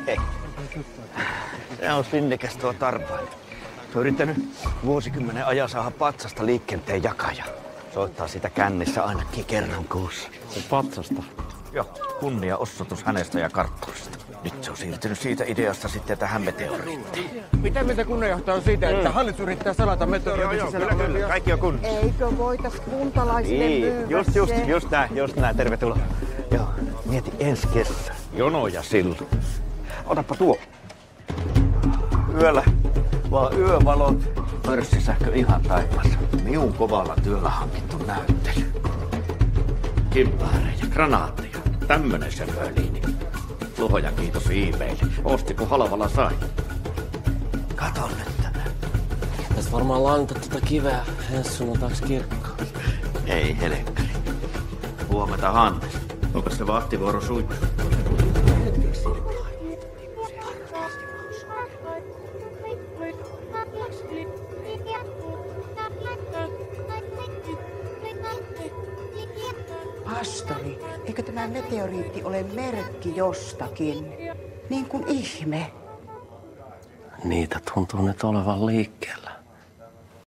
Hei. Se on sinnikäs tuo Tarpainen. Se on yrittänyt vuosikymmenen ajan saada patsasta liikenteen jakaja. Soittaa sitä kännissä ainakin kerran kuussa. Se patsasta? Joo, kunniaosoitus hänestä ja karttuista. Nyt se on siirtynyt siitä ideasta sitten tähän meteoriittiin. Mitä mieltä kunnanjohtaja on siitä, että hallitus yrittää salata meteoriitin sisällä olevia? Kaikki on kunnossa. Eikö voitais kuntalaisille myydä Just näin, tervetuloa. Joo, mieti ensi kesä. Jonoja silloin. Otappa tuo. Yöllä vaan yövalot, pörssisähkö ihan taivassa. Miun kovalla työllä hankittu näyttely. Kimpäärejä, granaatteja, tämmönen se möliini. Luhoja kiitos eBaylle. Osti kun halvalla sai. Kato nyt tänne. Tästä varmaan lantat tuota kiveä ensi sunnuntaiksi kirkkoon. Ei helkkari. Huomenta Hannes. Onko se vahtivuoro suittu? Pastori, eikö tämä meteoriitti ole merkki jostakin? Niin kuin ihme. Niitä tuntuu nyt olevan liikkeellä.